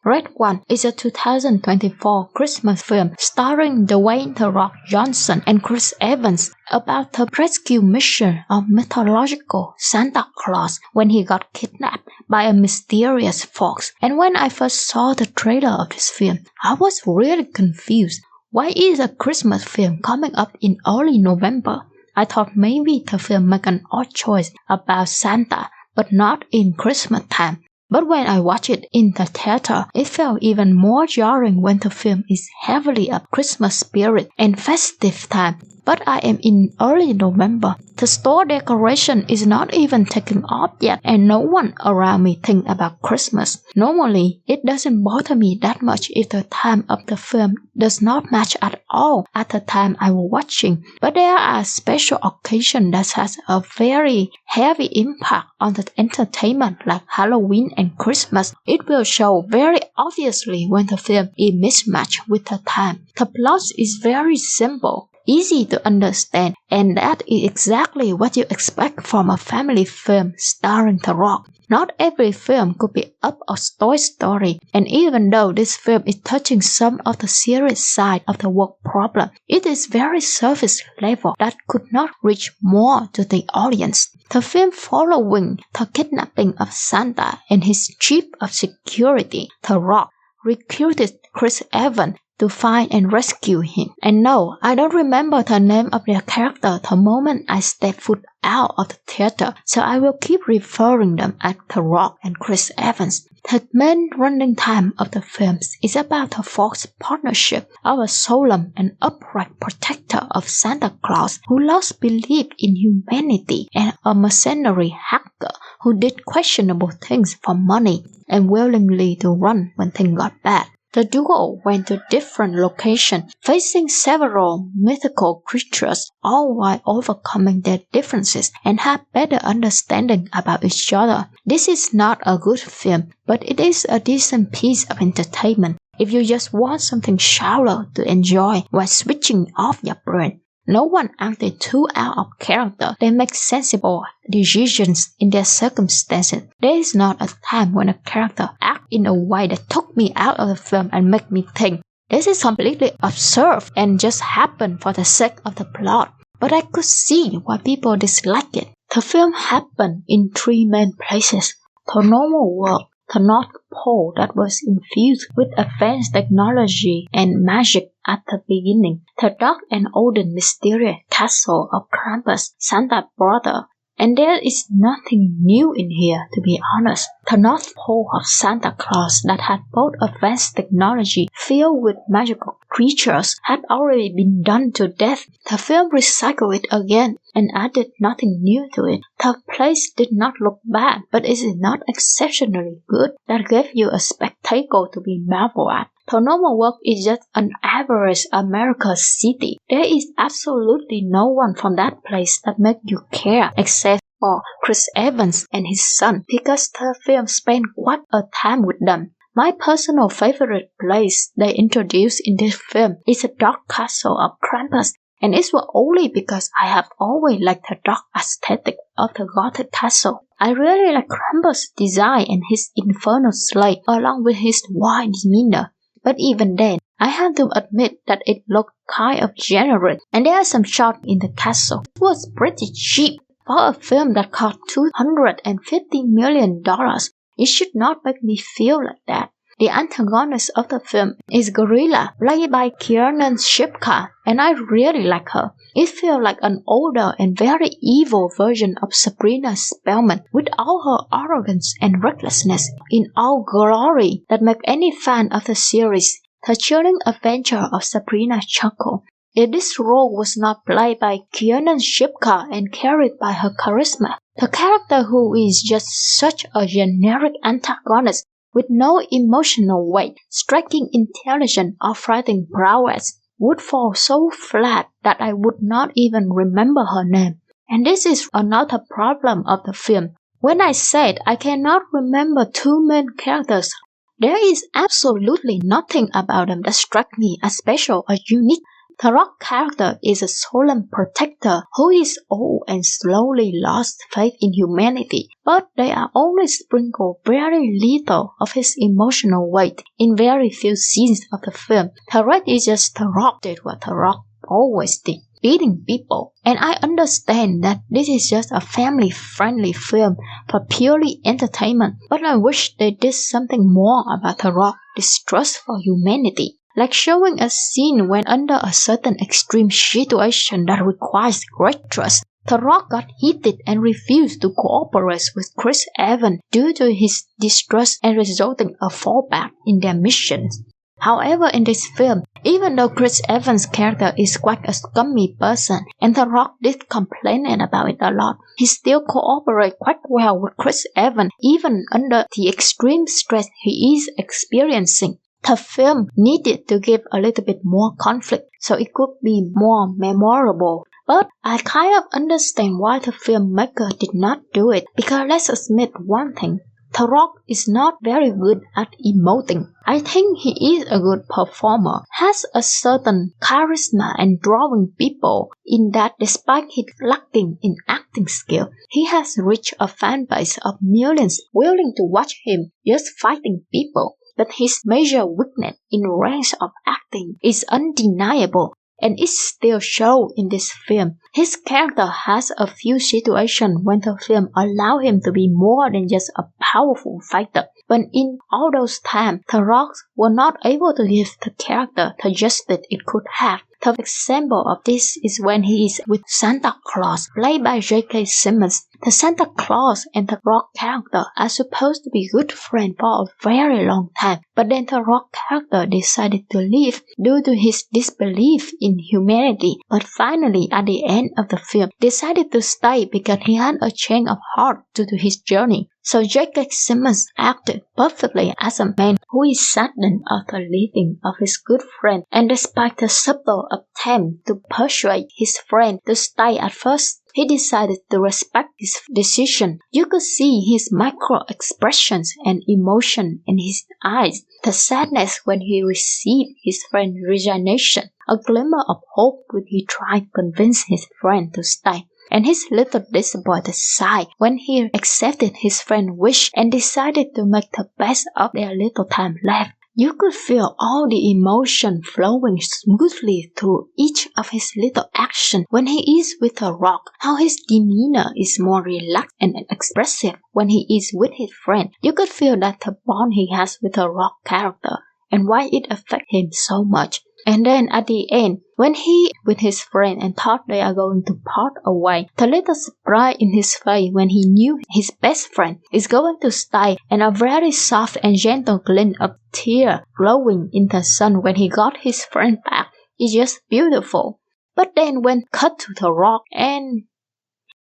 Red One is a 2024 Christmas film starring Dwayne "The Rock" Johnson and Chris Evans about the rescue mission of mythological Santa Claus when he got kidnapped by a mysterious fox. And when I first saw the trailer of this film, I was really confused. Why is a Christmas film coming up in early November? I thought maybe the film made an odd choice about Santa, but not in Christmas time. But when I watched it in the theater, it felt even more jarring when the film is heavily a Christmas spirit and festive time. But I am in early November. The store decoration is not even taken off yet, and no one around me think about Christmas. Normally, it doesn't bother me that much if the time of the film does not match at all at the time I was watching. But there are special occasions that has a very heavy impact on the entertainment, like Halloween and Christmas. It will show very obviously when the film is mismatched with the time. The plot is very simple, easy to understand, and that is exactly what you expect from a family film starring The Rock. Not every film could be up a Toy Story, and even though this film is touching some of the serious side of the work problem, it is very surface level that could not reach more to the audience. The film following the kidnapping of Santa and his chief of security, The Rock, recruited Chris Evans to find and rescue him. And no, I don't remember the name of their character the moment I step foot out of the theater, so I will keep referring them as The Rock and Chris Evans. The main running time of the films is about the false partnership of a solemn and upright protector of Santa Claus who lost belief in humanity and a mercenary hacker who did questionable things for money and willingly to run when things got bad. The duo went to different locations, facing several mythical creatures, all while overcoming their differences and have better understanding about each other. This is not a good film, but it is a decent piece of entertainment if you just want something shallow to enjoy while switching off your brain. No one acted too out of character. They make sensible decisions in their circumstances. There is not a time when a character acts in a way that took me out of the film and made me think, this is completely absurd and just happened for the sake of the plot. But I could see why people dislike it. The film happened in three main places: the normal world, the North Pole that was infused with advanced technology and magic at the beginning, the dark and olden mysterious castle of Krampus, Santa's brother. And there is nothing new in here, to be honest. The North Pole of Santa Claus that had both advanced technology filled with magical creatures had already been done to death. The film recycled it again and added nothing new to it. The place did not look bad, but it is not exceptionally good. That gave you a spectacle to be marveled at. The normal world is just an average American city. There is absolutely no one from that place that makes you care except for Chris Evans and his son, because the film spent quite a time with them. My personal favorite place they introduced in this film is the dark castle of Krampus, and it was only because I have always liked the dark aesthetic of the Gothic castle. I really like Krampus' design and his infernal sleigh along with his wild demeanor. But even then, I have to admit that it looked kind of generic, and there are some shots in the castle. It was pretty cheap. For a film that cost $250 million, it should not make me feel like that. The antagonist of the film is Gorilla, played by Kiernan Shipka, and I really like her. It feels like an older and very evil version of Sabrina Spellman, with all her arrogance and recklessness in all glory that make any fan of the series The Chilling Adventure of Sabrina chuckle. If this role was not played by Kiernan Shipka and carried by her charisma, the character who is just such a generic antagonist with no emotional weight, striking intelligence, or fighting prowess, would fall so flat that I would not even remember her name. And this is another problem of the film. When I said I cannot remember two main characters, there is absolutely nothing about them that struck me as special or unique. The Rock character is a solemn protector who is old and slowly lost faith in humanity, but they are only sprinkled very little of his emotional weight in very few scenes of the film. The rest is just The Rock did what The Rock always did, beating people. And I understand that this is just a family-friendly film for purely entertainment, but I wish they did something more about The Rock's distrust for humanity. Like showing a scene when under a certain extreme situation that requires great trust, The Rock got heated and refused to cooperate with Chris Evans due to his distrust and resulting a fallback in their missions. However, in this film, even though Chris Evans' character is quite a scummy person, and The Rock did complain about it a lot, he still cooperates quite well with Chris Evans even under the extreme stress he is experiencing. The film needed to give a little bit more conflict so it could be more memorable. But I kind of understand why the filmmaker did not do it, because let's admit one thing. The Rock is not very good at emoting. I think he is a good performer, has a certain charisma and drawing people in that despite his lacking in acting skill, he has reached a fan base of millions willing to watch him just fighting people. But his major weakness in range of acting is undeniable, and it still shows in this film. His character has a few situations when the film allows him to be more than just a powerful fighter. But in all those times, The Rock was not able to give the character the justice it could have. The example of this is when he is with Santa Claus, played by J.K. Simmons. The Santa Claus and The Rock character are supposed to be good friends for a very long time, but then The Rock character decided to leave due to his disbelief in humanity, but finally at the end of the film decided to stay because he had a change of heart due to his journey. So J.K. Simmons acted perfectly as a man who is saddened of the leaving of his good friend, and despite the subtle attempt to persuade his friend to stay at first, he decided to respect his decision. You could see his micro expressions and emotion in his eyes, the sadness when he received his friend's resignation, a glimmer of hope when he tried to convince his friend to stay, and his little disappointed sigh when he accepted his friend's wish and decided to make the best of their little time left. You could feel all the emotion flowing smoothly through each of his little actions when he is with The Rock, how his demeanor is more relaxed and expressive when he is with his friend. You could feel that the bond he has with The Rock character and why it affects him so much. And then at the end, when he with his friend and thought they are going to part away, the little surprise in his face when he knew his best friend is going to stay, and a very soft and gentle glint of tear glowing in the sun when he got his friend back is just beautiful. But then when cut to The Rock, and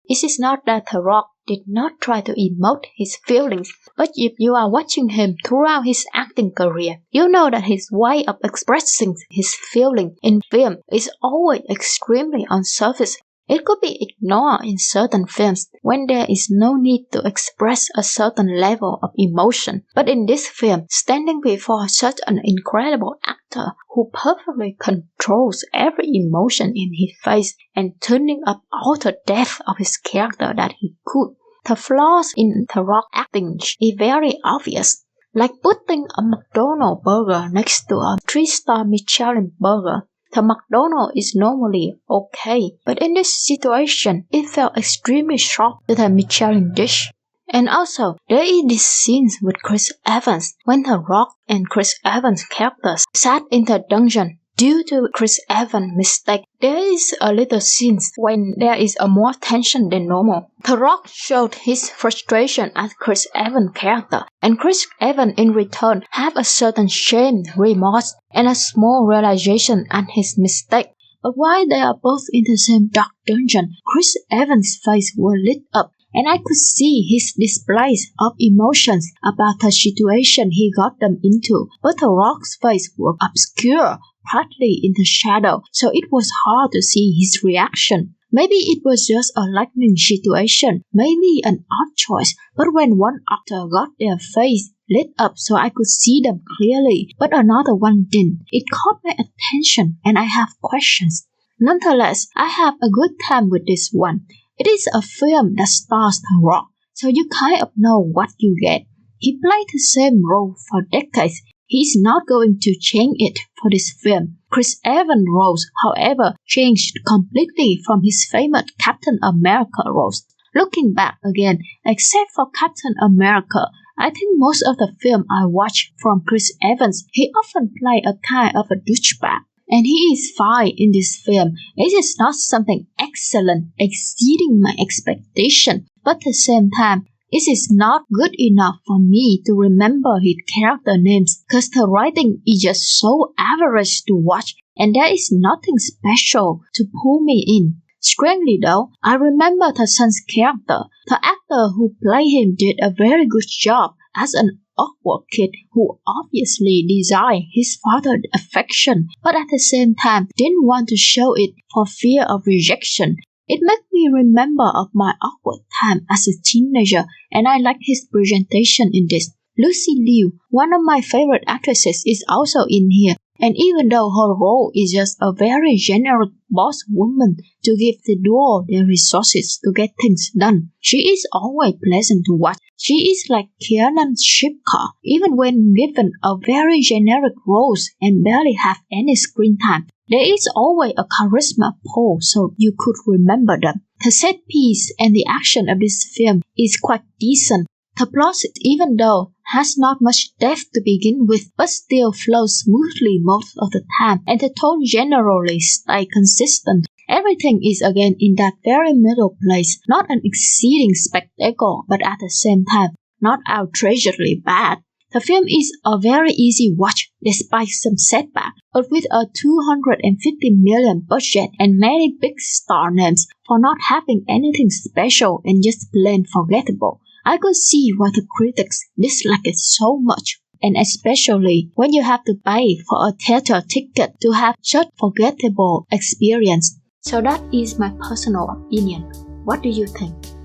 it is not that The Rock did not try to emote his feelings, but if you are watching him throughout his acting career, you know that his way of expressing his feeling in film is always extremely on surface. It could be ignored in certain films when there is no need to express a certain level of emotion. But in this film, standing before such an incredible actor who perfectly controls every emotion in his face and turning up all the depth of his character that he could, the flaws in The Rock acting is very obvious. Like putting a McDonald's burger next to a 3-star Michelin burger. The McDonald's is normally okay, but in this situation, it felt extremely sharp to the Michelin dish. And also, there is this scene with Chris Evans when The Rock and Chris Evans' characters sat in the dungeon. Due to Chris Evans' mistake, there is a little scene when there is a more tension than normal. The Rock showed his frustration at Chris Evans' character, and Chris Evans in return had a certain shame, remorse, and a small realization at his mistake. But while they are both in the same dark dungeon, Chris Evans' face was lit up, and I could see his displays of emotions about the situation he got them into. But The Rock's face was obscure, partly in the shadow, so it was hard to see his reaction. Maybe it was just a lightning situation, maybe an odd choice, but when one actor got their face lit up so I could see them clearly, but another one didn't. It caught my attention and I have questions. Nonetheless, I have a good time with this one. It is a film that stars The Rock, so you kind of know what you get. He played the same role for decades. He is not going to change it for this film. Chris Evans' roles, however, changed completely from his famous Captain America roles. Looking back again, except for Captain America, I think most of the film I watched from Chris Evans, he often played a kind of a douchebag. And he is fine in this film. It is not something excellent, exceeding my expectation, but at the same time, it is not good enough for me to remember his character names because the writing is just so average to watch and there is nothing special to pull me in. Strangely though, I remember the son's character. The actor who played him did a very good job as an awkward kid who obviously desired his father's affection, but at the same time didn't want to show it for fear of rejection. It made me remember of my awkward time as a teenager, and I like his presentation in this. Lucy Liu, one of my favorite actresses, is also in here, and even though her role is just a very generic boss woman to give the duo their resources to get things done, she is always pleasant to watch. She is like Kiernan Shipka, even when given a very generic roles and barely have any screen time. There is always a charisma pull so you could remember them. The set piece and the action of this film is quite decent. The plot, even though has not much depth to begin with, but still flows smoothly most of the time, and the tone generally stays consistent. Everything is again in that very middle place, not an exceeding spectacle, but at the same time, not outrageously bad. The film is a very easy watch despite some setbacks, but with a $250 million budget and many big star names for not having anything special and just plain forgettable. I could see why the critics dislike it so much, and especially when you have to pay for a theater ticket to have such forgettable experience. So that is my personal opinion. What do you think?